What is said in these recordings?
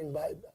stand by that.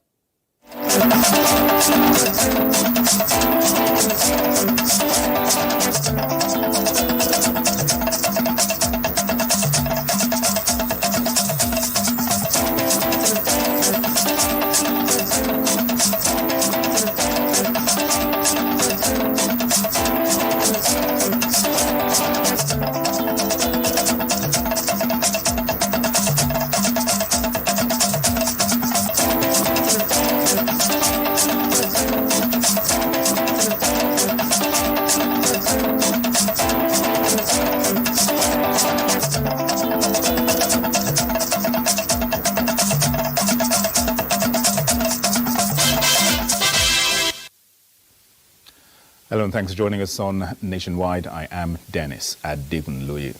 Hello and thanks for joining us on Nationwide. I am Dennis Adegunloye.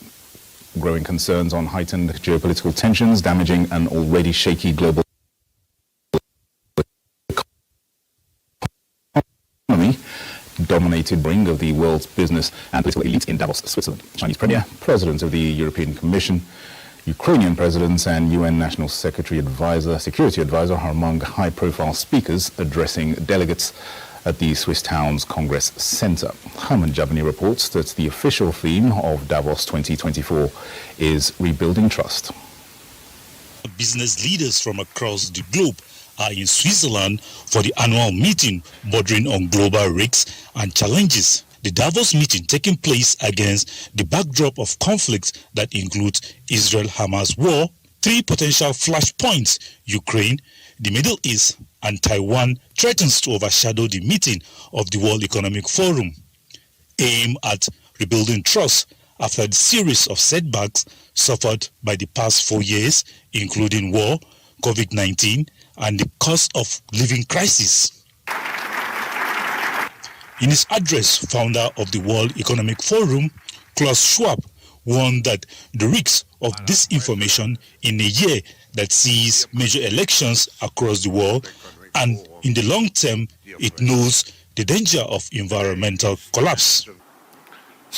Growing concerns on heightened geopolitical tensions damaging an already shaky global economy dominated the ring of the world's business and political elites in Davos, Switzerland. Chinese Premier, President of the European Commission, Ukrainian presidents and UN National Security Advisor are among high-profile speakers addressing delegates at the Swiss town's Congress Center. Herman Jabani reports that the official theme of Davos 2024 is rebuilding trust. Business leaders from across the globe are in Switzerland for the annual meeting bordering on global risks and challenges. The Davos meeting taking place against the backdrop of conflicts that includes Israel-Hamas war, 3 potential flashpoints: Ukraine, the Middle East, and Taiwan threatens to overshadow the meeting of the World Economic Forum, aimed at rebuilding trust after the series of setbacks suffered by the past 4 years, including war, COVID-19, and the cost of living crisis. In his address, founder of the World Economic Forum, Klaus Schwab, warned that the risks of disinformation in a year that sees major elections across the world, and in the long term, it knows the danger of environmental collapse.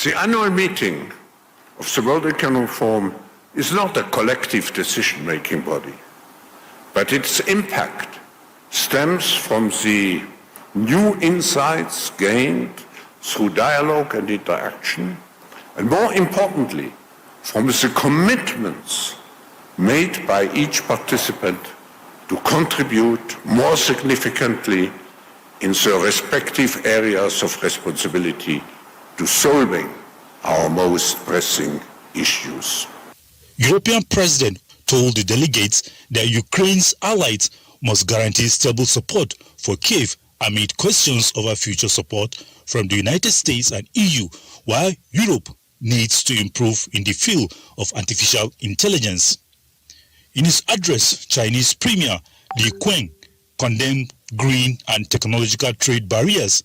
The annual meeting of the World Economic Forum is not a collective decision-making body, but its impact stems from the new insights gained through dialogue and interaction, and more importantly, from the commitments made by each participant to contribute more significantly in their respective areas of responsibility to solving our most pressing issues. European President told the delegates that Ukraine's allies must guarantee stable support for Kiev amid questions over future support from the United States and EU, while Europe needs to improve in the field of artificial intelligence. In his address, Chinese Premier Li Qiang condemned green and technological trade barriers.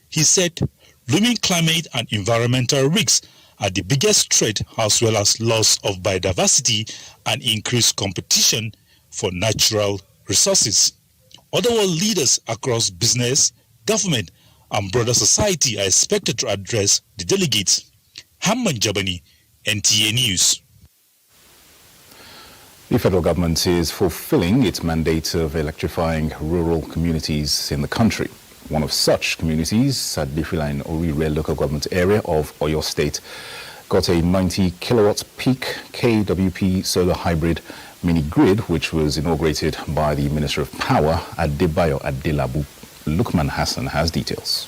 He said looming climate and environmental risks are the biggest threat, as well as loss of biodiversity and increased competition for natural resources. Other world leaders across business, government, and broader society are expected to address the delegates. Herman Jabani, NTA News. The federal government is fulfilling its mandate of electrifying rural communities in the country. One of such communities at Bifila in Orire local government area of Oyo State got a 90 kilowatt peak KWP solar hybrid mini grid, which was inaugurated by the Minister of Power, Adebayo Adelabu. Lukman Hassan has details.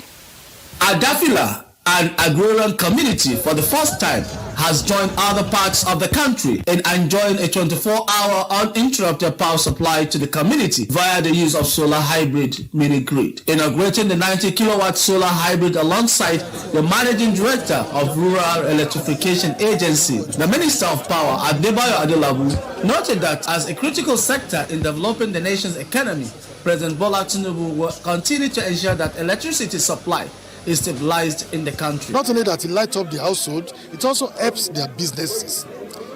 Adafila, an agrarian community, for the first time has joined other parts of the country in enjoying a 24-hour uninterrupted power supply to the community via the use of solar hybrid mini grid. Inaugurating the 90 kilowatt solar hybrid alongside the managing director of Rural Electrification Agency, the Minister of Power, Adebayo Adelabu, noted that as a critical sector in developing the nation's economy, President Bola Tinubu will continue to ensure that electricity supply is stabilized in the country. Not only that it lights up the household, it also helps their businesses.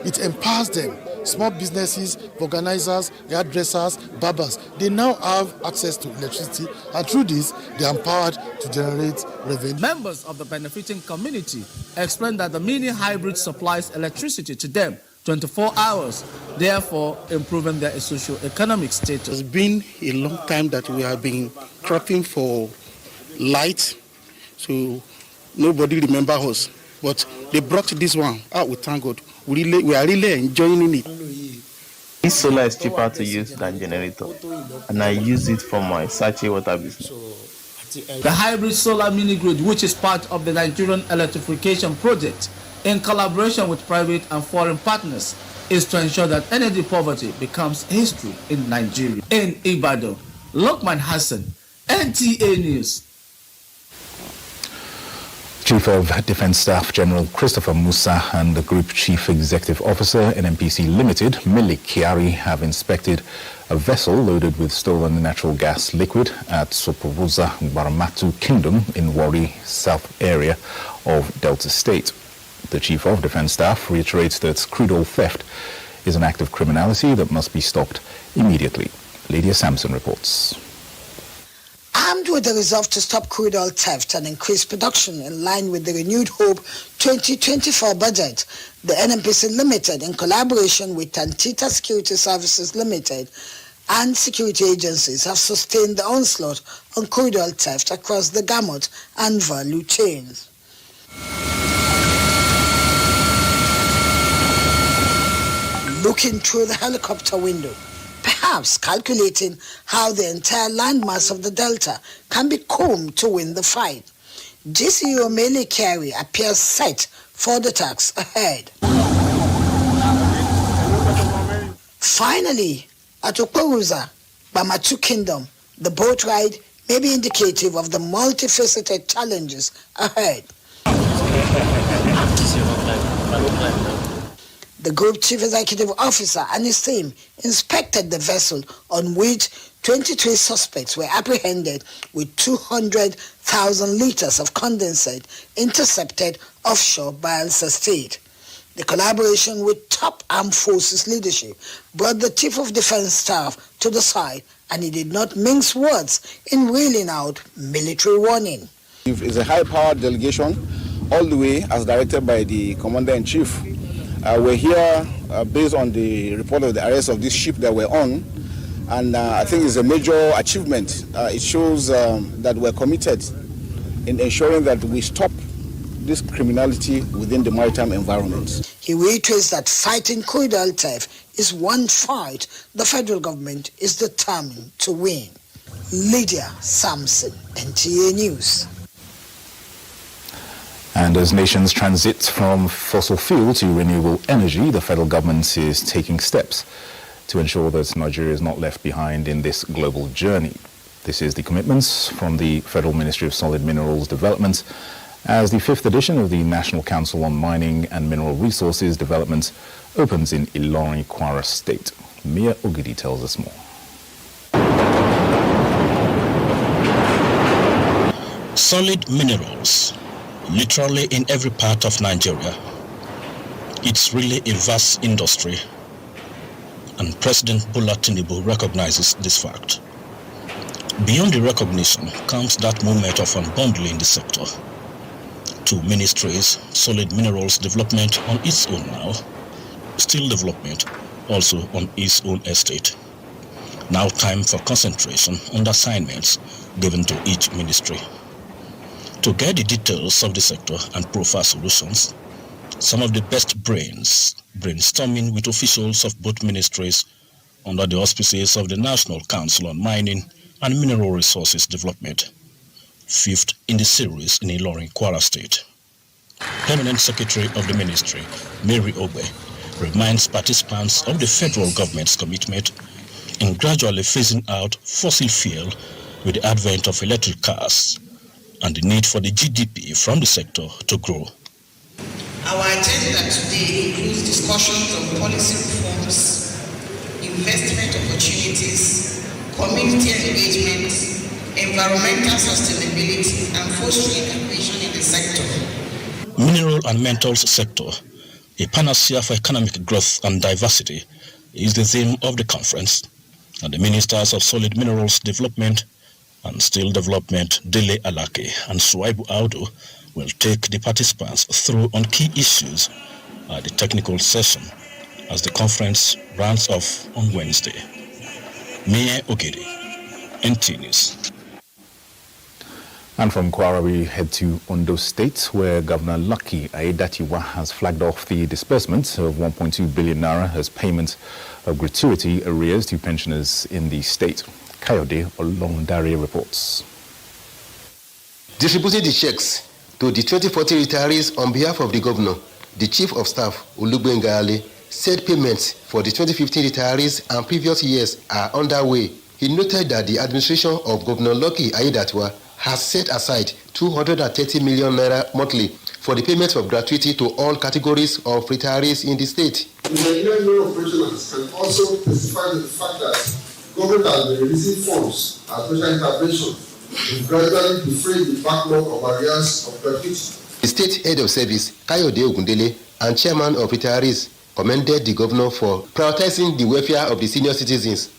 It empowers them. Small businesses, organizers, hairdressers, barbers, they now have access to electricity, and through this, they are empowered to generate revenue. Members of the benefiting community explained that the mini hybrid supplies electricity to them 24 hours, therefore improving their socio-economic status. It's been a long time that we have been cropping for light, so nobody remember us. But they brought this one out, we thank God. We are really enjoying it. This solar is cheaper to use than generator, and I use it for my sachet water business. The hybrid solar mini-grid, which is part of the Nigerian electrification project, in collaboration with private and foreign partners, is to ensure that energy poverty becomes history in Nigeria. In Ibadan, Lokman Hassan, NTA News. Chief of Defence Staff General Christopher Musa and the Group Chief Executive Officer NNPC Limited, Milik Kiari, have inspected a vessel loaded with stolen natural gas liquid at Soporuza Baramatu Kingdom in Warri South area of Delta State. The Chief of Defence Staff reiterates that crude oil theft is an act of criminality that must be stopped immediately. Lydia Sampson reports. Armed with the resolve to stop crude oil theft and increase production in line with the renewed Hope 2024 budget, the NNPC Limited, in collaboration with Tantita Security Services Limited and security agencies, have sustained the onslaught on crude oil theft across the gamut and value chains. Looking through the helicopter window, perhaps calculating how the entire landmass of the Delta can be combed to win the fight, GCO Milik Kiari appears set for the task ahead. Finally, at Soporuza Baramatu Kingdom, the boat ride may be indicative of the multifaceted challenges ahead. The Group Chief Executive Officer and his team inspected the vessel on which 23 suspects were apprehended with 200,000 litres of condensate intercepted offshore Bayelsa State. The collaboration with top armed forces leadership brought the Chief of Defence Staff to the side, and he did not mince words in reeling out military warning. It's a high-powered delegation, all the way as directed by the Commander-in-Chief. We're here based on the report of the arrest of this ship that we're on, and I think it's a major achievement. It shows that we're committed in ensuring that we stop this criminality within the maritime environment. He reiterates that fighting crude oil theft is one fight the federal government is determined to win. Lydia Sampson, NTA News. And as nations transit from fossil fuel to renewable energy, the federal government is taking steps to ensure that Nigeria is not left behind in this global journey. This is the commitments from the Federal Ministry of Solid Minerals Development as the 5th edition of the National Council on Mining and Mineral Resources Development opens in Ilorin, Kwara State. Mia Ogidi tells us more. Solid minerals, literally in every part of Nigeria. It's really a vast industry, and President Bola Tinubu recognizes this fact. Beyond the recognition comes that moment of unbundling the sector. 2 ministries, Solid Minerals Development on its own now, Steel Development also on its own estate. Now time for concentration on the assignments given to each ministry. To get the details of the sector and profile solutions, some of the best brains brainstorming with officials of both ministries under the auspices of the National Council on Mining and Mineral Resources Development, 5th in the series in Ilorin, Kwara State. Permanent Secretary of the Ministry, Mary Ogbe, reminds participants of the federal government's commitment in gradually phasing out fossil fuel with the advent of electric cars and the need for the GDP from the sector to grow. Our agenda today includes discussions on policy reforms, investment opportunities, community engagement, environmental sustainability, and fostering innovation in the sector. Mineral and metals sector, a panacea for economic growth and diversity, is the theme of the conference, and the Ministers of Solid Minerals Development and Steel Development, Dele Alake and Suwaibu Audu, will take the participants through on key issues at the technical session as the conference rounds off on Wednesday. Mayor Ogede, NTA News. And from Kwara, we head to Ondo State, where Governor Lucky Aiyedatiwa has flagged off the disbursement of 1.2 billion naira as payment of gratuity arrears to pensioners in the state. Kayode Olongdare reports. Distributing the checks to the 2040 retirees on behalf of the governor, the Chief of Staff, Olugbenga Ali, said payments for the 2015 retirees and previous years are underway. He noted that the administration of Governor Lucky Aiyedatiwa has set aside 230 million naira monthly for the payment of gratuity to all categories of retirees in the state. The Nigerian Bureau of Pensioners can also testify to the fact that government has been releasing funds as special intervention to gradually defray the backlog of arrears of gratuity. The state head of service, Kayode Ogundele, and chairman of retirees commended the governor for prioritizing the welfare of the senior citizens.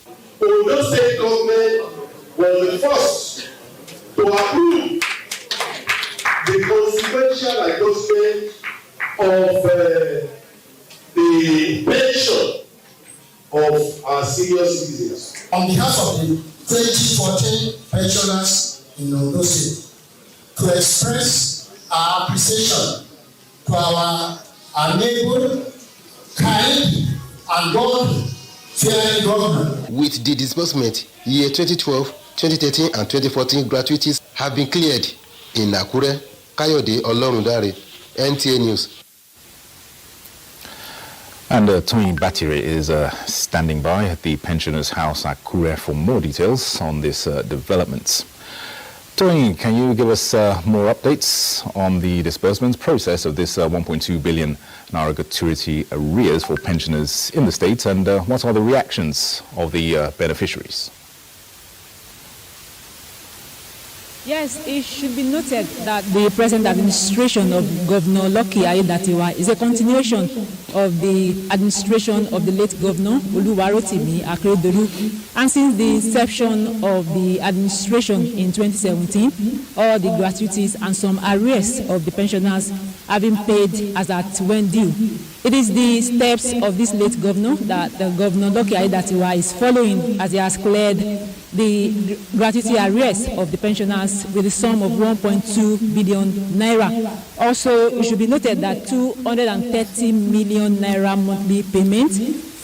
Ondo State government was the first to approve the consequential adjustment of the pension of our senior citizens. On behalf of the 2014 pensioners in Ondo State, to express our appreciation to our able, kind, and God-fearing government. With the disbursement, year 2012, 2013 and 2014 gratuities have been cleared in Akure. Kayode Olorundare, NTA News. And Tony Batire is standing by at the pensioners' house at Akure for more details on this development. Tony, can you give us more updates on the disbursement process of this 1.2 billion naira gratuity arrears for pensioners in the state, and what are the reactions of the beneficiaries? Yes, it should be noted that the present administration of Governor Lucky Aiyedatiwa is a continuation of the administration of the late Governor Oluwarotimi Akeredolu. And since the inception of the administration in 2017, all the gratuities and some arrears of the pensioners have been paid as at when due. It is the steps of this late governor that the Governor Lucky Aiyedatiwa is following, as he has cleared the gratuity arrears of the pensioners with a sum of 1.2 billion naira. Also, it should be noted that 230 million naira monthly payment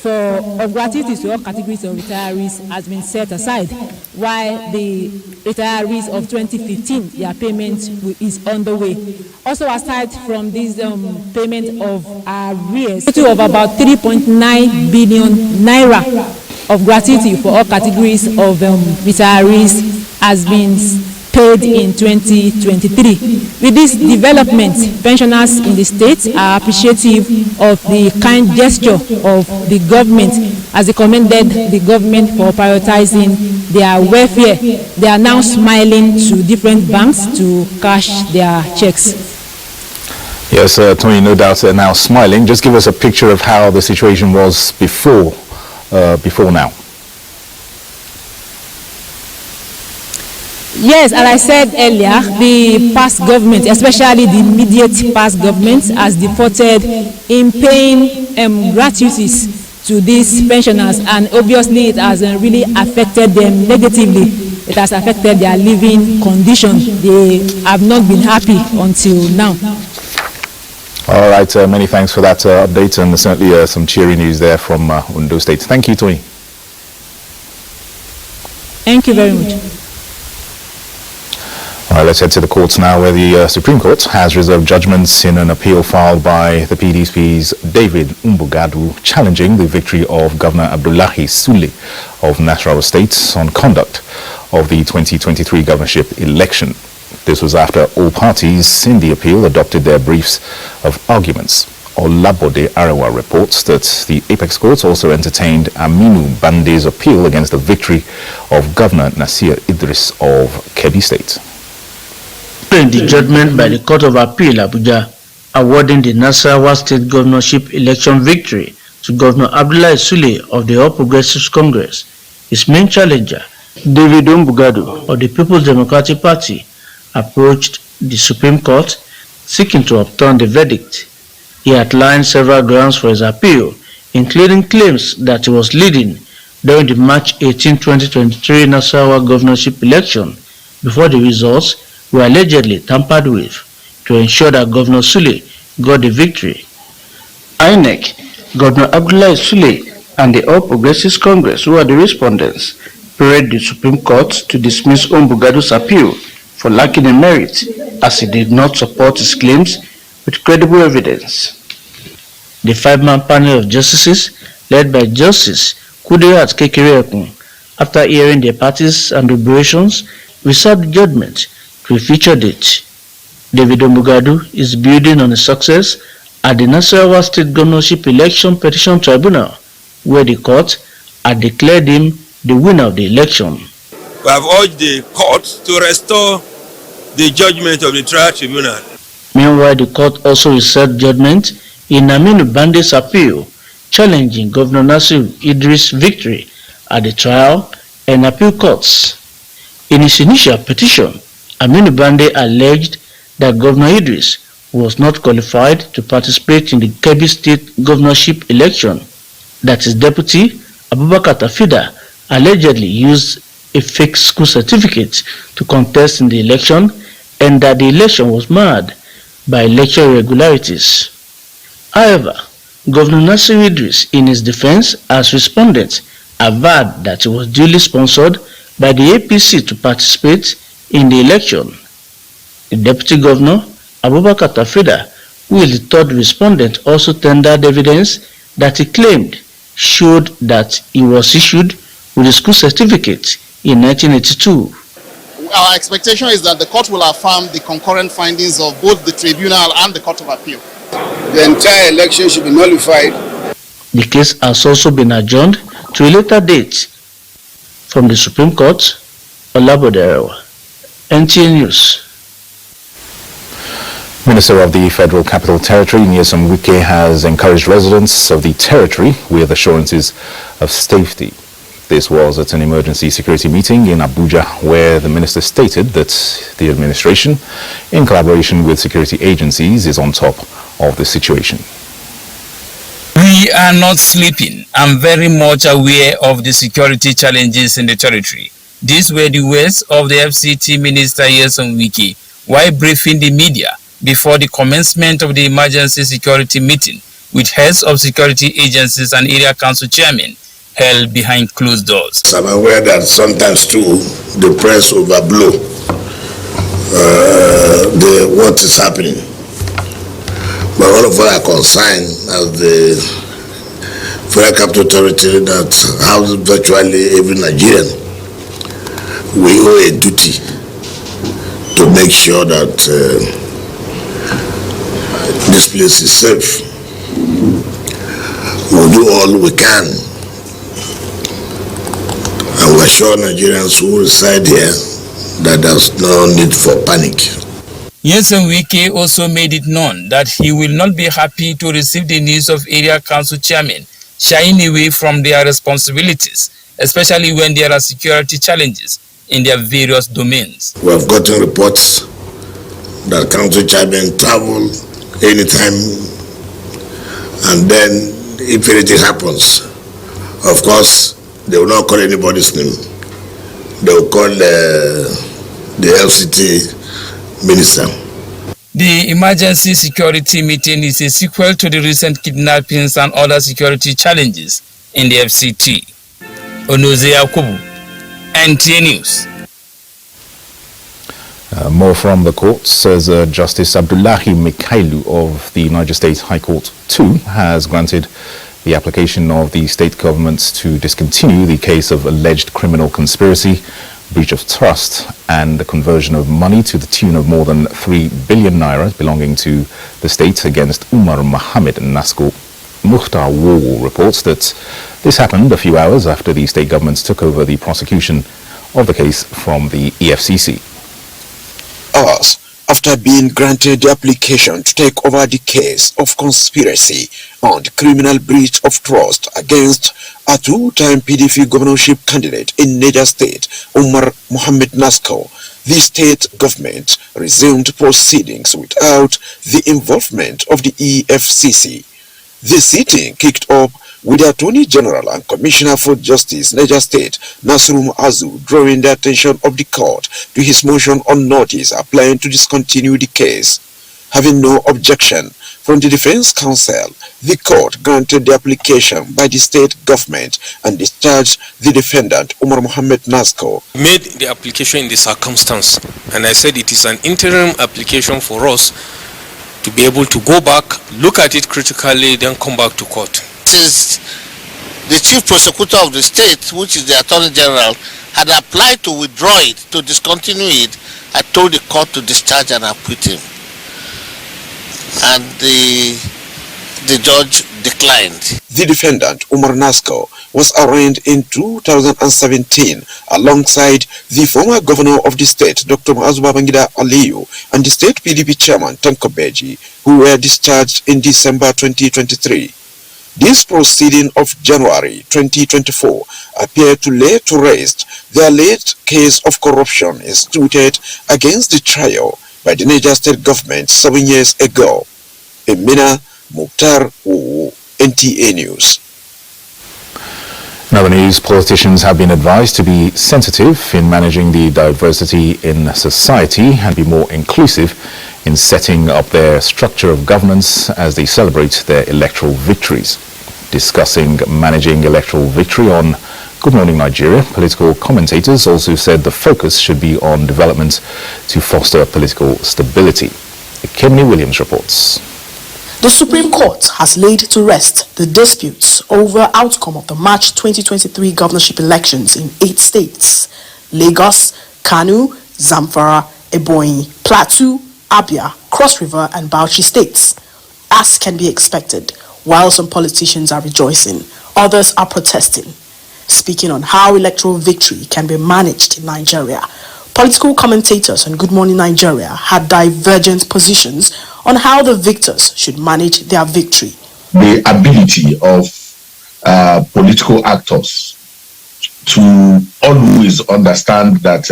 of gratuity to all categories of retirees has been set aside, while the retirees of 2015, their payment is on the way. Also, aside from this payment of arrears, a total of about 3.9 billion naira of gratuity for all categories of retirees has been paid in 2023. With this development, pensioners in the state are appreciative of the kind gesture of the government, as they commended the government for prioritizing their welfare. They are now smiling to different banks to cash their checks. Yes, Tony, no doubt they're now smiling. Just give us a picture of how the situation was before now. Yes, as I said earlier, the past government, especially the immediate past government, has defaulted in paying gratuities to these pensioners, and obviously it has really affected them negatively. It has affected their living condition. They have not been happy until now. All right, many thanks for that update, and certainly some cheery news there from Ondo State. Thank you, Tony. Thank you very much. All right, let's head to the courts now, where the Supreme Court has reserved judgments in an appeal filed by the PDP's David Umbugadu, challenging the victory of Governor Abdullahi Sule of Nasarawa State on conduct of the 2023 governorship election. This was after all parties in the appeal adopted their briefs of arguments. Olabode Arewa reports that the Apex Court also entertained Aminu Bande's appeal against the victory of Governor Nasir Idris of Kebbi State. In the judgment by the Court of Appeal Abuja, awarding the Nasarawa State governorship election victory to Governor Abdullahi Sule of the All Progressives Congress, his main challenger, David Umbugadu of the People's Democratic Party, approached the Supreme Court seeking to overturn the verdict. He outlined several grounds for his appeal, including claims that he was leading during the March 18, 2023 Nasarawa governorship election before the results were allegedly tampered with to ensure that Governor Sule got the victory. INEC, Governor Abdullahi Sule, and the All Progressives Congress, who are the respondents, prayed the Supreme Court to dismiss Ombugadu's appeal for lacking in merit, as he did not support his claims with credible evidence. The five-man panel of justices, led by Justice Kudirat Kekereekun, after hearing their parties and deliberations, reserved the judgment to a future date. David Ombugadu is building on his success at the Nasarawa State Governorship Election Petition Tribunal, where the court had declared him the winner of the election. We have urged the court to restore the judgment of the trial tribunal. Meanwhile, the court also reserved judgment in Aminu Bande's appeal, challenging Governor Nasir Idris' victory at the trial and appeal courts. In his initial petition, Aminu Bande alleged that Governor Idris was not qualified to participate in the Kebbi State governorship election, that his deputy, Abubakar Tafida, allegedly used a fake school certificate to contest in the election, and that the election was marred by election irregularities. However, Governor Nasir Idris, in his defense as respondent, averred that he was duly sponsored by the APC to participate in the election. The deputy governor, Abubakar Tafida, who is the third respondent, also tendered evidence that he claimed showed that he was issued with a school certificate in 1982. Our expectation is that the court will affirm the concurrent findings of both the tribunal and the Court of Appeal. The entire election should be nullified. The case has also been adjourned to a later date. From the Supreme Court, Olabode, NTA News. Minister of the Federal Capital Territory, Nyesom Wike, has encouraged residents of the territory with assurances of safety. This was at an emergency security meeting in Abuja, where the minister stated that the administration, in collaboration with security agencies, is on top of the situation. We are not sleeping. I'm very much aware of the security challenges in the territory. These were the words of the FCT Minister Nyesom Wike while briefing the media before the commencement of the emergency security meeting with heads of security agencies and area council chairmen held behind closed doors. I'm aware that sometimes too the press overblow what is happening. But all of us are concerned as the Federal Capital Territory that has virtually every Nigerian. We owe a duty to make sure that this place is safe. We'll do all we can, and we're sure Nigerians who reside here that there's no need for panic. Nyesom Wike also made it known that he will not be happy to receive the news of area council chairmen shying away from their responsibilities, especially when there are security challenges in their various domains. We have gotten reports that council chairmen travel anytime, and then if anything happens, of course, they will not call anybody's name. They will call the LCT minister. The emergency security meeting is a sequel to the recent kidnappings and other security challenges in the FCT. Onoze Yakubu, NTA News. More from the court says Justice Abdullahi Mikailu of the Niger State High Court 2 has granted the application of the state government to discontinue the case of alleged criminal conspiracy, breach of trust, and the conversion of money to the tune of more than 3 billion naira belonging to the state against Umar Mohammed Nasko. Mukhtar Wowo reports that this happened a few hours after the state government took over the prosecution of the case from the EFCC. Hours after being granted the application to take over the case of conspiracy and criminal breach of trust against a two-time PDP governorship candidate in Niger State, Umar Mohammed Nasko, the state government resumed proceedings without the involvement of the EFCC. The sitting kicked off with the Attorney General and Commissioner for Justice, Niger State, Nasrum Azu, drawing the attention of the court to his motion on notice applying to discontinue the case. Having no objection from the Defense Counsel, the court granted the application by the state government and discharged the defendant, Umar Mohammed Nasco. Made the application in the circumstance, and I said it is an interim application for us to be able to go back, look at it critically, then come back to court. Since the chief prosecutor of the state, which is the Attorney General, had applied to withdraw it, to discontinue it, I told the court to discharge and acquit him. And the judge declined. The defendant, Umar Nasco, was arraigned in 2017 alongside the former governor of the state, Dr. Ma'azu Babangida Aliyu, and the state PDP chairman, Tanko Beji, who were discharged in December 2023. This proceeding of January 2024 appeared to lay to rest the alleged case of corruption instituted against the trio by the Niger State government 7 years ago. Emina Mukhtar, NTA News. In other news, politicians have been advised to be sensitive in managing the diversity in society and be more inclusive in setting up their structure of governance as they celebrate their electoral victories. Discussing managing electoral victory on Good Morning Nigeria, political commentators also said the focus should be on development to foster political stability. Kemni Williams reports. The Supreme Court has laid to rest the disputes over outcome of the March 2023 governorship elections in 8 states: Lagos, Kano, Zamfara, Ebonyi, Plateau, Abia, Cross River and Bauchi states. As can be expected, while some politicians are rejoicing, others are protesting. Speaking on how electoral victory can be managed in Nigeria, political commentators on Good Morning Nigeria had divergent positions on how the victors should manage their victory. The ability of political actors to always understand that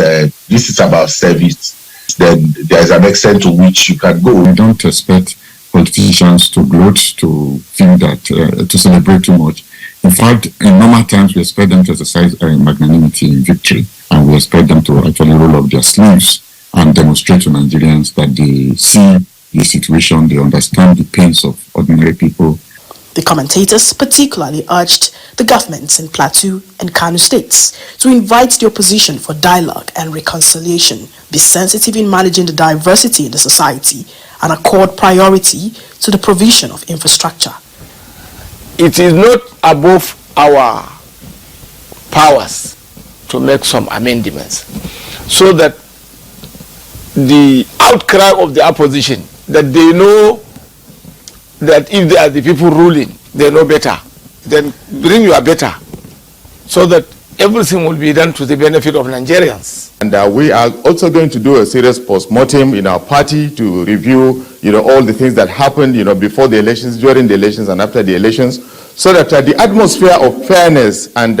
this is about service, then there is an extent to which you can go. We don't expect politicians to gloat, to think that, to celebrate too much. In fact, in normal times, we expect them to exercise magnanimity in victory, and we expect them to actually roll up their sleeves and demonstrate to Nigerians that they see the situation, they understand the pains of ordinary people. The commentators particularly urged the governments in Plateau and Kano states to invite the opposition for dialogue and reconciliation, be sensitive in managing the diversity in the society, and accord priority to the provision of infrastructure. It is not above our powers to make some amendments so that the outcry of the opposition, that they know that if they are the people ruling, they know better, then bring your better so that everything will be done to the benefit of Nigerians. And we are also going to do a serious post-mortem in our party to review, all the things that happened, before the elections, during the elections, and after the elections, so that the atmosphere of fairness and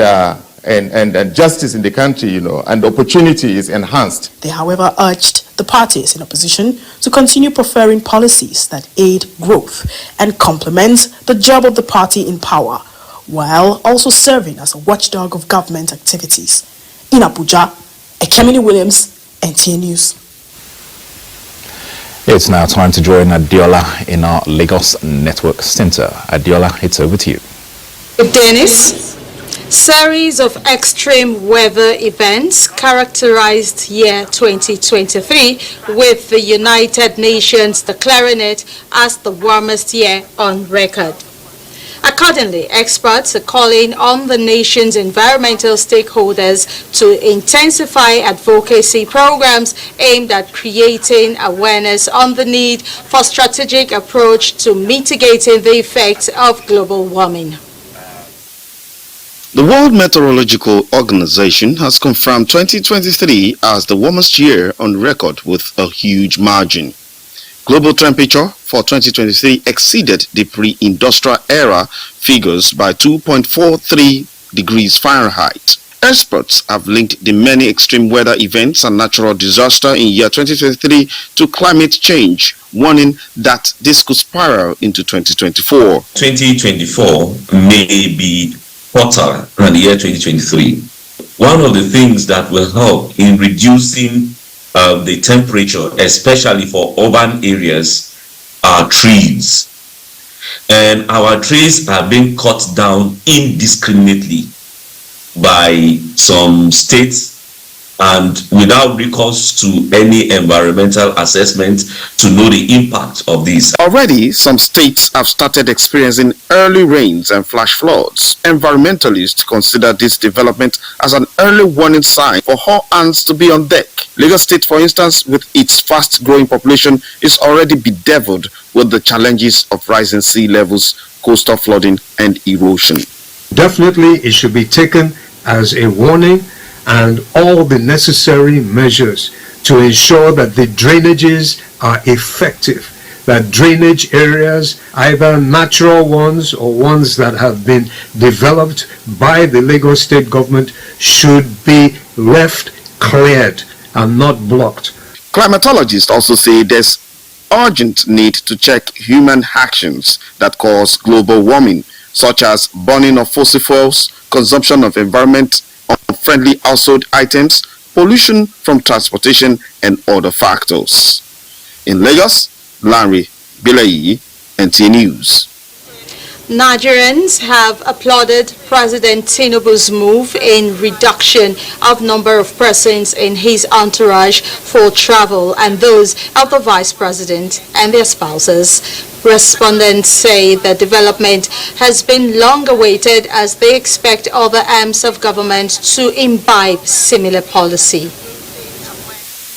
justice in the country, and opportunity is enhanced. They, however, urged the parties in opposition to continue preferring policies that aid growth and complement the job of the party in power, while also serving as a watchdog of government activities. In Abuja, Kemini Williams, NTA News. It's now time to join Adiola in our Lagos Network Center. Adiola, it's over to you. Dennis, series of extreme weather events characterized year 2023, with the United Nations declaring it as the warmest year on record. Accordingly, experts are calling on the nation's environmental stakeholders to intensify advocacy programs aimed at creating awareness on the need for strategic approach to mitigating the effects of global warming. The World Meteorological Organization has confirmed 2023 as the warmest year on record with a huge margin. Global temperature for 2023 exceeded the pre-industrial era figures by 2.43 degrees Fahrenheit. Experts have linked the many extreme weather events and natural disaster in year 2023 to climate change, warning that this could spiral into 2024. 2024 may be hotter than the year 2023. One of the things that will help in reducing the temperature, especially for urban areas, are trees. And our trees are being cut down indiscriminately by some states and without recourse to any environmental assessment to know the impact of this. Already, some states have started experiencing early rains and flash floods. Environmentalists consider this development as an early warning sign for all hands to be on deck. Lagos State, for instance, with its fast-growing population, is already bedeviled with the challenges of rising sea levels, coastal flooding, and erosion. Definitely, it should be taken as a warning and all the necessary measures to ensure that the drainages are effective, that drainage areas, either natural ones or ones that have been developed by the Lagos State government, should be left cleared and not blocked. Climatologists also say there's urgent need to check human actions that cause global warming, such as burning of fossil fuels, consumption of environment-unfriendly household items, pollution from transportation, and other factors. In Lagos, Larry Bilayi, NTA News. Nigerians have applauded President Tinubu's move in reduction of number of persons in his entourage for travel and those of the Vice President and their spouses. Respondents say the development has been long awaited as they expect other arms of government to imbibe similar policy.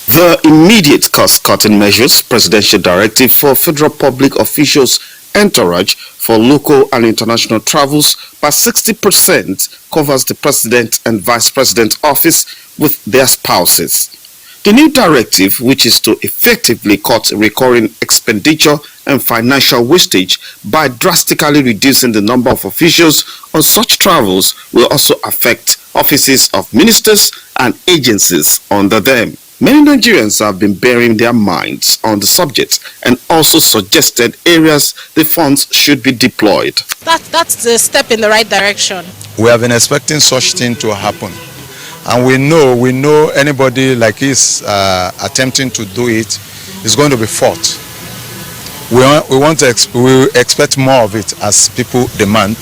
The immediate cost-cutting measures, Presidential Directive for Federal Public Officials' entourage for local and international travels by 60% covers the President and Vice President office with their spouses. The new directive, which is to effectively cut recurring expenditure and financial wastage by drastically reducing the number of officials on such travels, will also affect offices of ministers and agencies under them. Many Nigerians have been bearing their minds on the subject and also suggested areas the funds should be deployed. That's the step in the right direction. We have been expecting such thing to happen. And we know anybody like is attempting to do it is going to be fought. We expect more of it as people demand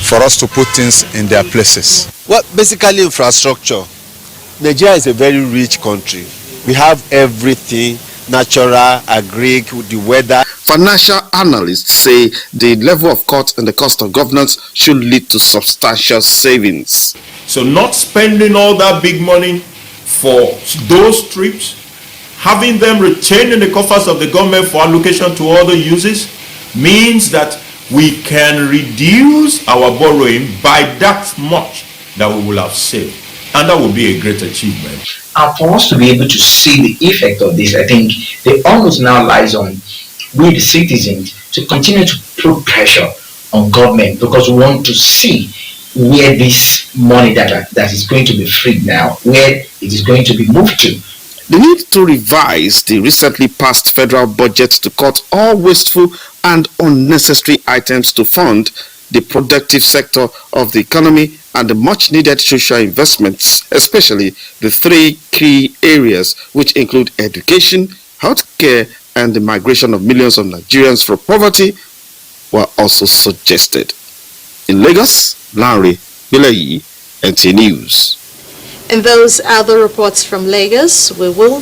for us to put things in their places. Well, basically infrastructure. Nigeria is a very rich country. We have everything, natural, agri, the weather. Financial analysts say the level of cut in the cost of governance should lead to substantial savings. So not spending all that big money for those trips, having them retained in the coffers of the government for allocation to other uses, means that we can reduce our borrowing by that much that we will have saved. And that would be a great achievement. And for us to be able to see the effect of this, I think the onus now lies on we, the citizens, to continue to put pressure on government, because we want to see where this money that is going to be freed now, where it is going to be moved to. The need to revise the recently passed federal budget to cut all wasteful and unnecessary items to fund the productive sector of the economy and the much needed social investments, especially the three key areas which include education, healthcare, and the migration of millions of Nigerians from poverty, were also suggested. In Lagos, Larry Bilayi, NTA News. In those other reports from Lagos, we will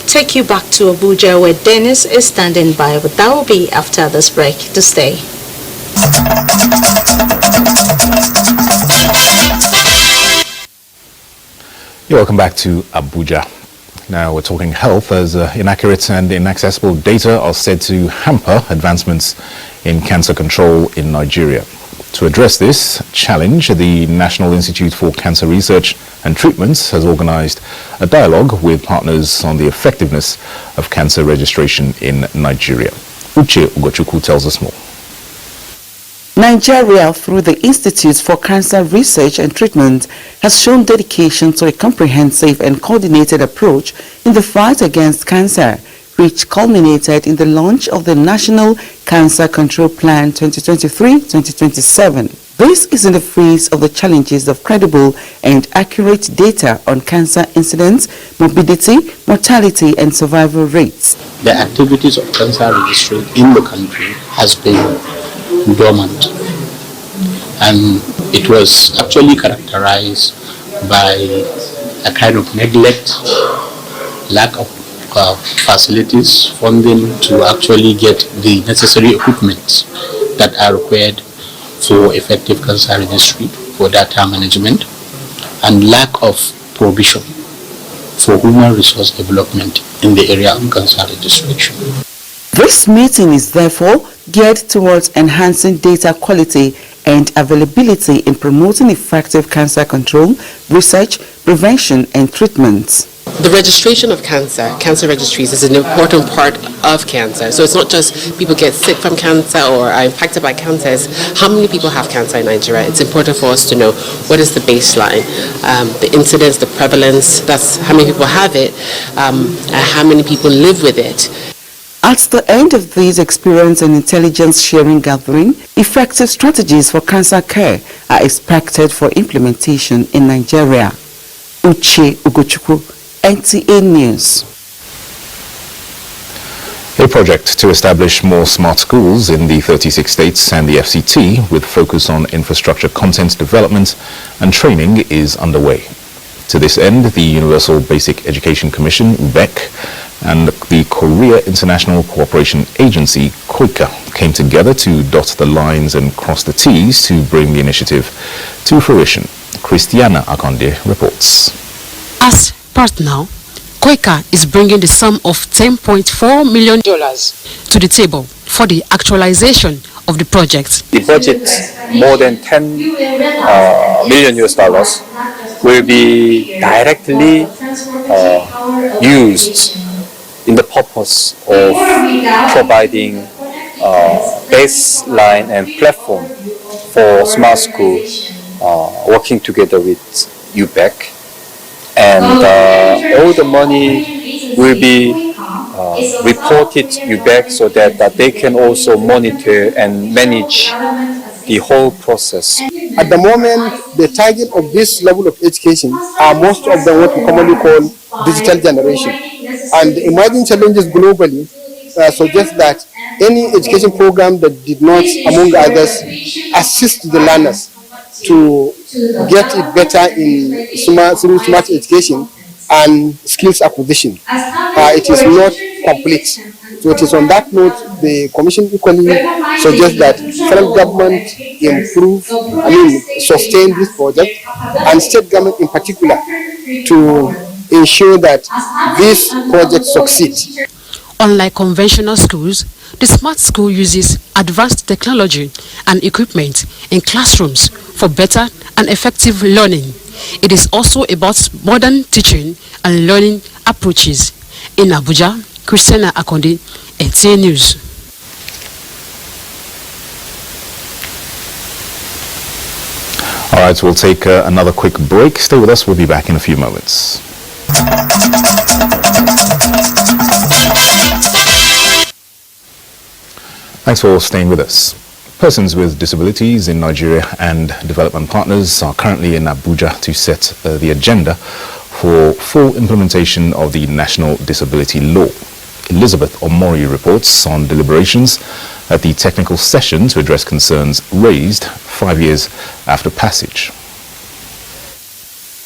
take you back to Abuja, where Dennis is standing by, but that will be after this break. To stay. You're welcome back to Abuja. Now we're talking health, as inaccurate and inaccessible data are said to hamper advancements in cancer control in Nigeria. To address this challenge, the National Institute for Cancer Research and Treatments has organized a dialogue with partners on the effectiveness of cancer registration in Nigeria. Uche Ugochukwu tells us more. Nigeria, through the Institute for Cancer Research and Treatment, has shown dedication to a comprehensive and coordinated approach in the fight against cancer, which culminated in the launch of the National Cancer Control Plan 2023-2027. This is in the face of the challenges of credible and accurate data on cancer incidence, morbidity, mortality, and survival rates. The activities of cancer registry in the country has been dormant, and it was actually characterized by a kind of neglect, lack of facilities, funding to actually get the necessary equipment that are required for effective cancer registry, for data management, and lack of provision for human resource development in the area of cancer registration. This meeting is therefore geared towards enhancing data quality and availability in promoting effective cancer control, research, prevention, and treatment. The registration of cancer registries is an important part of cancer. So it's not just people get sick from cancer or are impacted by cancer. It's how many people have cancer in Nigeria. It's important for us to know what is the baseline, the incidence, the prevalence, that's how many people have it, and how many people live with it. At the end of this experience and intelligence sharing gathering, effective strategies for cancer care are expected for implementation in Nigeria. Uche Ugochukwu, NTA News. A project to establish more smart schools in the 36 states and the FCT with focus on infrastructure content development and training is underway. To this end, the Universal Basic Education Commission, UBEC, and the Korea International Cooperation Agency, KOICA, came together to dot the lines and cross the T's to bring the initiative to fruition. Christiana Akonde reports. As partner, KOICA is bringing the sum of $10.4 million to the table for the actualization of the project. The budget, more than $10 million will be directly used in the purpose of providing baseline and platform for smart school, working together with UBEC, and all the money will be reported to UBEC so that they can also monitor and manage the whole process. At the moment, the target of this level of education are most of them what we commonly call digital generation. And the emerging challenges globally suggest that any education program that did not, among others, assist the learners to get it better in smart education and skills acquisition, it is not complete. So it is on that note, the Commission equally suggests that federal government sustain this project, and state government in particular to ensure that this project succeeds. Unlike conventional schools, the smart school uses advanced technology and equipment in classrooms for better and effective learning. It is also about modern teaching and learning approaches. In Abuja, Christiana Akonde, NTA News. All right, we'll take another quick break. Stay with us. We'll be back in a few moments. Thanks for staying with us. Persons with disabilities in Nigeria and development partners are currently in Abuja to set the agenda for full implementation of the National Disability Law. Elizabeth Omori reports on deliberations at the technical session to address concerns raised 5 years after passage.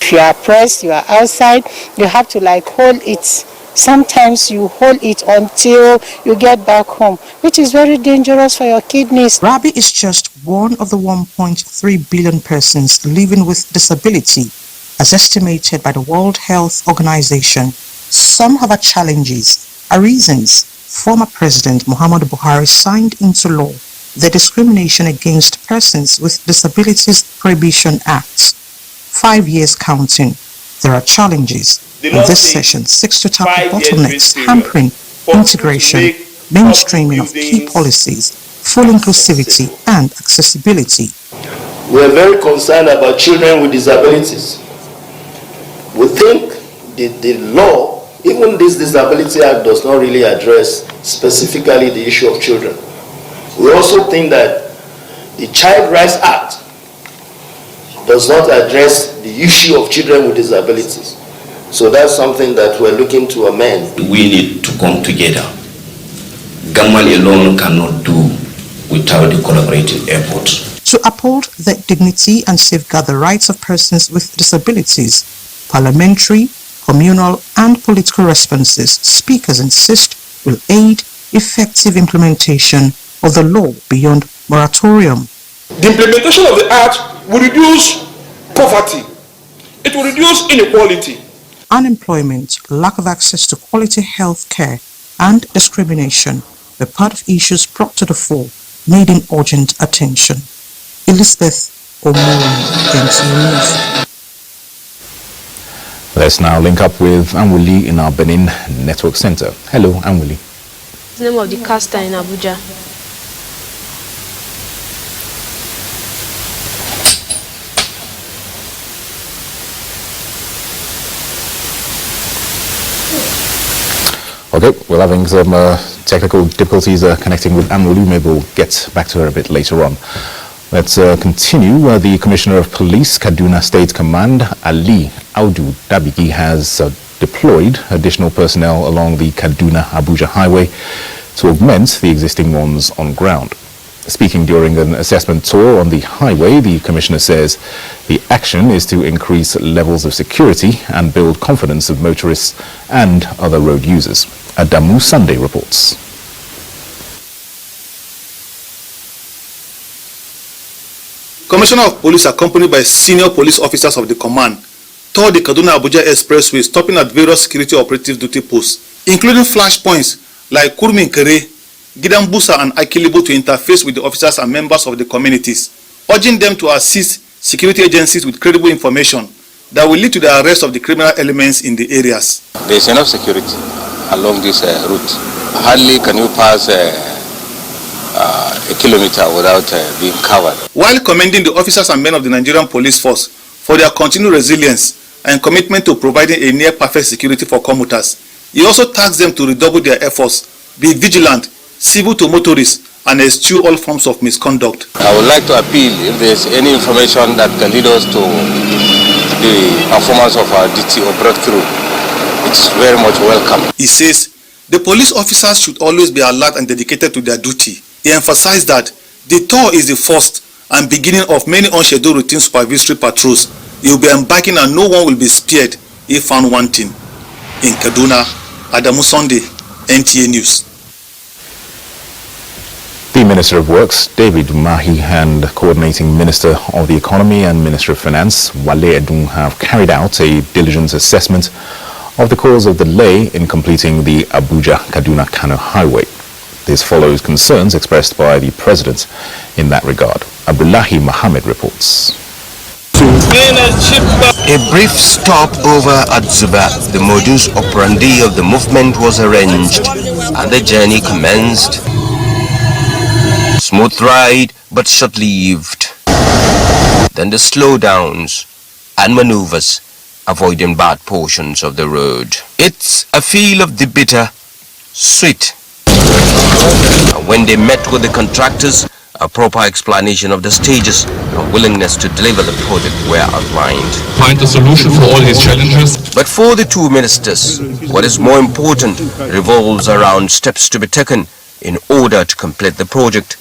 If you are pressed, you are outside, you have to hold it. Sometimes you hold it until you get back home, which is very dangerous for your kidneys. Rabi is just one of the 1.3 billion persons living with disability, as estimated by the World Health Organization. Some have had challenges, reasons. Former President Muhammadu Buhari signed into law the Discrimination Against Persons with Disabilities Prohibition Act. 5 years counting. There are challenges. In this session seeks to tackle bottlenecks hampering integration, mainstreaming of key policies, full inclusivity and accessibility. We are very concerned about children with disabilities. We think the law, even this Disability Act, does not really address specifically the issue of children. We also think that the Child Rights Act does not address the issue of children with disabilities. So that's something that we're looking to amend. We need to come together. Government alone cannot do without the collaborative effort. To uphold the dignity and safeguard the rights of persons with disabilities, parliamentary, communal and political responses, speakers insist, will aid effective implementation of the law beyond moratorium. The implementation of the Act will reduce poverty. It will reduce inequality. Unemployment, lack of access to quality health care and discrimination were part of issues brought to the fore, needing urgent attention. Elizabeth Omori, NTA News. Let's now link up with Anwuli in our Benin Network Center. Hello, Anwuli. The name of the caster in Abuja. Okay, we're having some technical difficulties connecting with Anwuli. Maybe we'll get back to her a bit later on. Let's continue. The Commissioner of Police, Kaduna State Command, Ali Audu Dabigi, has deployed additional personnel along the Kaduna-Abuja highway to augment the existing ones on ground. Speaking during an assessment tour on the highway, the Commissioner says the action is to increase levels of security and build confidence of motorists and other road users. Adamu Sunday reports. Commissioner of Police, accompanied by senior police officers of the command, toured the Kaduna-Abuja expressway, stopping at various security operative duty posts, including flashpoints like Kurminkere, Gidambusa and Akilibo, to interface with the officers and members of the communities, urging them to assist security agencies with credible information that will lead to the arrest of the criminal elements in the areas. There is enough security along this route. Hardly can you pass a kilometer without being covered. While commending the officers and men of the Nigerian police force for their continued resilience and commitment to providing a near-perfect security for commuters, he also tasked them to redouble their efforts, be vigilant, civil to motorists, and eschew all forms of misconduct. I would like to appeal if there is any information that can lead us to the performance of our duty or breakthrough. It's very much welcome. He says the police officers should always be alert and dedicated to their duty. He emphasized that the tour is the first and beginning of many unscheduled routine supervisory patrols. He will be embarking and no one will be spared if found wanting. In Kaduna, Adamu Sunday, NTA News. The Minister of Works, David Umahi, and Coordinating Minister of the Economy and Minister of Finance, Wale Edun, have carried out a diligence assessment of the cause of delay in completing the Abuja-Kaduna-Kano highway. This follows concerns expressed by the President in that regard. Abdullahi Mohammed reports. A brief stopover at Zuba, the modus operandi of the movement was arranged and the journey commenced. Smooth ride, but short-lived. Then the slowdowns and maneuvers, avoiding bad portions of the road. It's a feel of the bitter, sweet. And when they met with the contractors, a proper explanation of the stages and willingness to deliver the project were outlined. Find a solution for all his challenges. But for the two ministers, what is more important revolves around steps to be taken in order to complete the project,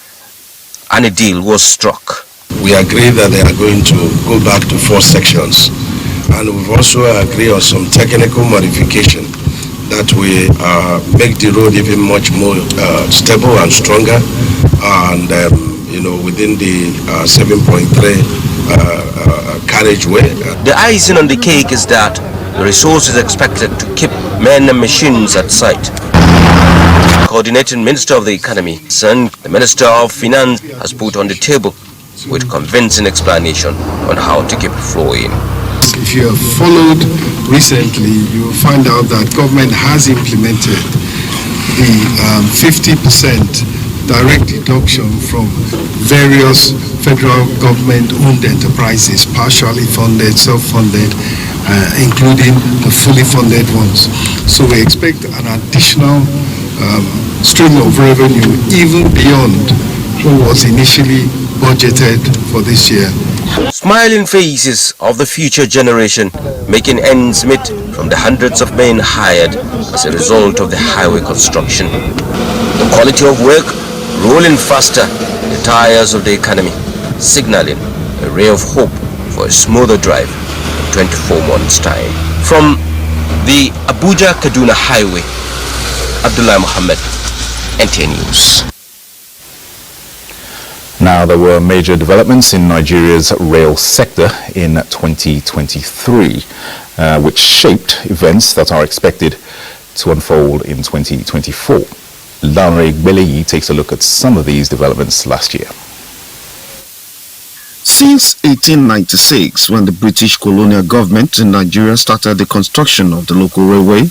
and a deal was struck. We agree that they are going to go back to 4 sections, and we've also agreed on some technical modification that will make the road even much more stable and stronger, and within the 7.3 carriageway. The icing on the cake is that the resource is expected to keep men and machines at site. Coordinating Minister of the Economy and the Minister of Finance has put on the table with convincing explanation on how to keep flowing. If you have followed recently, you will find out that government has implemented the 50% direct deduction from various federal government-owned enterprises, partially funded, self-funded, including the fully funded ones. So we expect an additional stream of revenue even beyond what was initially budgeted for this year. Smiling faces of the future generation making ends meet from the hundreds of men hired as a result of the highway construction. The quality of work rolling faster the tires of the economy, signaling a ray of hope for a smoother drive in 24 months' time. From the Abuja-Kaduna highway, Abdullah Mohammed, NTA News. Now, there were major developments in Nigeria's rail sector in 2023, which shaped events that are expected to unfold in 2024. Lanre Gbeleyi takes a look at some of these developments last year. Since 1896, when the British colonial government in Nigeria started the construction of the local railway,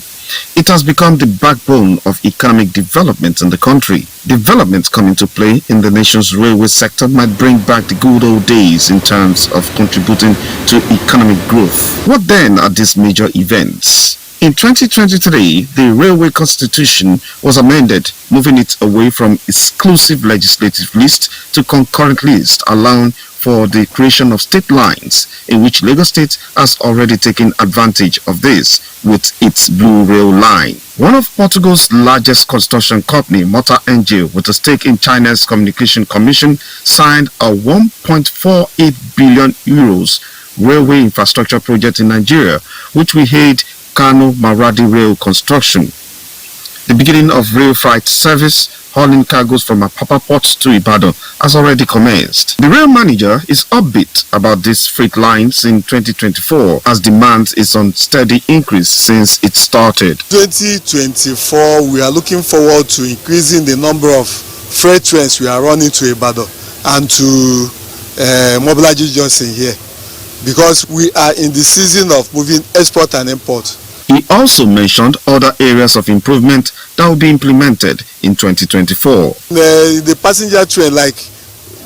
it has become the backbone of economic development in the country. Developments coming to play in the nation's railway sector might bring back the good old days in terms of contributing to economic growth. What then are these major events? In 2023, the Railway Constitution was amended, moving it away from exclusive legislative list to concurrent list, allowing for the creation of state lines, in which Lagos State has already taken advantage of this with its Blue Rail line. One of Portugal's largest construction company, Mota NG, with a stake in China's Communication Commission, signed a 1.48 billion euros railway infrastructure project in Nigeria, which will aid Kano-Maradi rail construction. The beginning of rail freight service hauling cargoes from Apapa Port to Ibadan has already commenced. The rail manager is upbeat about these freight lines in 2024 as demand is on steady increase since it started. 2024, we are looking forward to increasing the number of freight trains we are running to Ibadan and to Mobolaji Johnson here, because we are in the season of moving export and import. He also mentioned other areas of improvement that will be implemented in 2024. The passenger train, like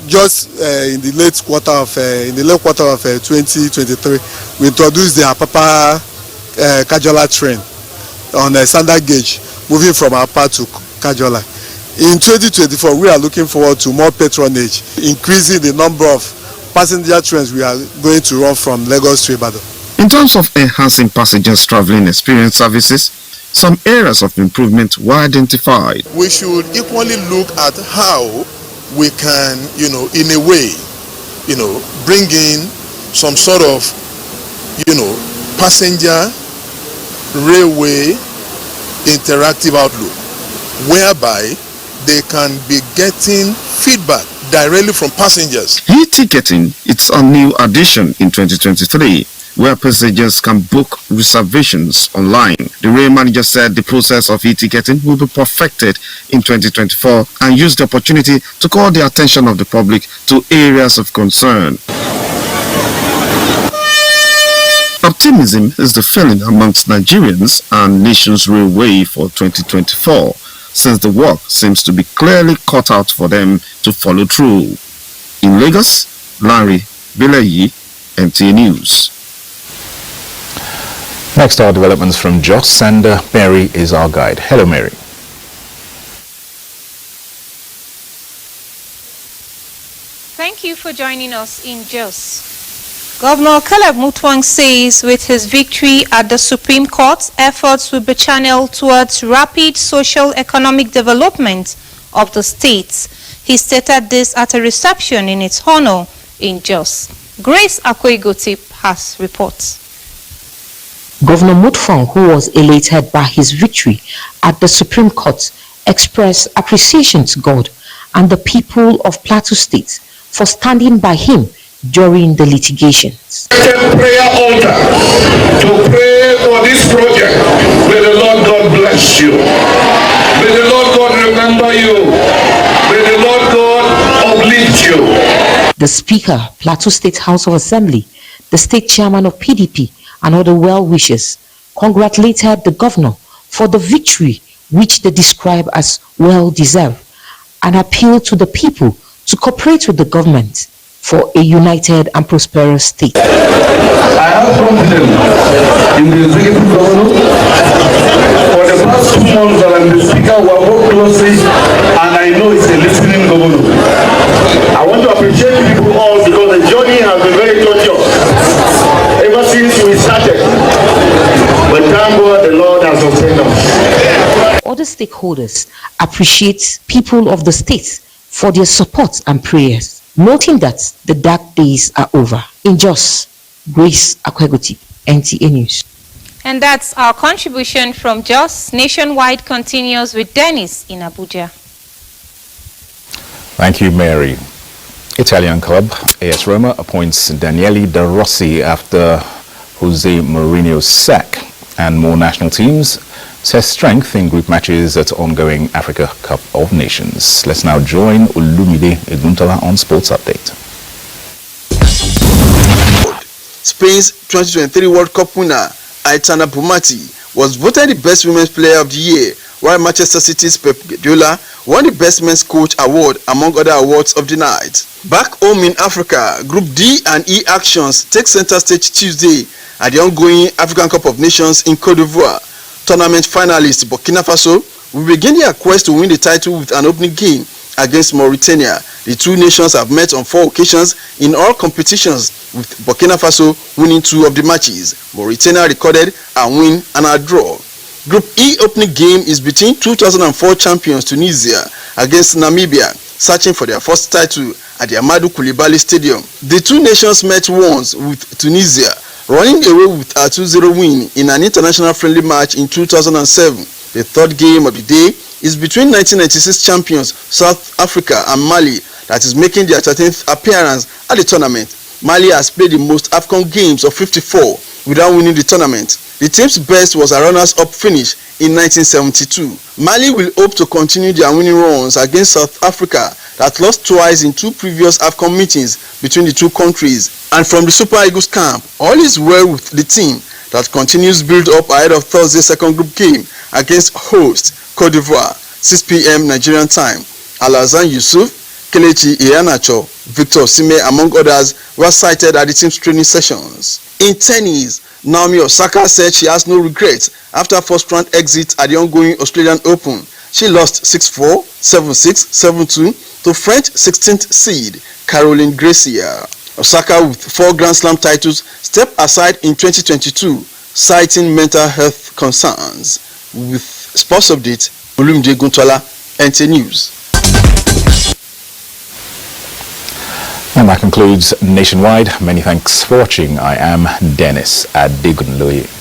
just in the late quarter of 2023, we introduced the Apapa Kajola train on a standard gauge, moving from Apapa to Kajola. In 2024, we are looking forward to more patronage, increasing the number of passenger trains we are going to run from Lagos to Ibadan. In terms of enhancing passengers' traveling experience services, some areas of improvement were identified. We should equally look at how we can, in a way, bring in some sort of, passenger railway interactive outlook, whereby they can be getting feedback directly from passengers. E-ticketing, it's a new addition in 2023. Where passengers can book reservations online. The rail manager said the process of e-ticketing will be perfected in 2024 and use the opportunity to call the attention of the public to areas of concern. Optimism is the feeling amongst Nigerians and nation's railway for 2024, since the work seems to be clearly cut out for them to follow through. In Lagos, Lanre Gbeleyi, NTA News. Next are developments from Jos, and Mary is our guide. Hello, Mary. Thank you for joining us in Jos. Governor Caleb Mutfwang says with his victory at the Supreme Court, efforts will be channeled towards rapid social-economic development of the state. He stated this at a reception in its honor in Jos. Grace Akweigotip has reports. Governor Mutfwang, who was elated by his victory at the Supreme Court, expressed appreciation to God and the people of Plateau State for standing by him during the litigations. Prayer altar to pray for this project. May the Lord God bless you. May the Lord God remember you. May the Lord God uplift you. The Speaker, Plateau State House of Assembly, the State Chairman of PDP, and other well-wishers congratulated the governor for the victory which they describe as well-deserved and appealed to the people to cooperate with the government for a united and prosperous state. I have confidence in the executive governor. For the past 2 months that I'm the speaker, we have worked closely, and I know it's a listening governor. I want to appreciate people all because the journey has been very tortuous ever since we started. But thank God the Lord has sustained us. Other stakeholders appreciate people of the state for their support and prayers, noting that the dark days are over. In Jos, Grace Akwegoti, NTA News. And that's our contribution from Jos. Nationwide continues with Dennis in Abuja. Thank you, Mary. Italian club AS Roma appoints Daniele De Rossi after Jose Mourinho's sack, and more national teams test strength in group matches at ongoing Africa Cup of Nations. Let's now join Olumide Eguntala on Sports Update. Spain's 2023 World Cup winner Aitana Bonmati was voted the best women's player of the year, while Manchester City's Pep Guardiola won the best men's coach award among other awards of the night. Back home in Africa, Group D and E actions take center stage Tuesday at the ongoing African Cup of Nations in Côte d'Ivoire. Tournament finalists Burkina Faso will begin their quest to win the title with an opening game against Mauritania. The two nations have met on 4 occasions in all competitions, with Burkina Faso winning 2 of the matches. Mauritania recorded a win and a draw. Group E opening game is between 2004 champions Tunisia against Namibia, searching for their first title at the Amadou Koulibaly Stadium. The two nations met once, with Tunisia running away with a 2-0 win in an international friendly match in 2007. The third game of the day is between 1996 champions South Africa and Mali, that is making their 13th appearance at the tournament. Mali has played the most AFCON games of 54 without winning the tournament. The team's best was a runners-up finish in 1972. Mali will hope to continue their winning runs against South Africa, that lost twice in 2 previous AFCON meetings between the two countries. And from the Super Eagles camp, all is well with the team that continues build up ahead of Thursday's second group game against host Côte d'Ivoire, 6 p.m. Nigerian time. Alhassan Yusuf, Kelechi Iheanacho, Victor Osimhen, among others, were cited at the team's training sessions. In tennis, Naomi Osaka said she has no regrets after first-round exit at the ongoing Australian Open. She lost 6-4, 7-6, 7-2 to French 16th seed Caroline Gracia. Osaka, with 4 Grand Slam titles, stepped aside in 2022, citing mental health concerns. With Sports Update, Olumide Eguntala, NTA News. And that concludes Nationwide. Many thanks for watching. I am Dennis Adegunloye.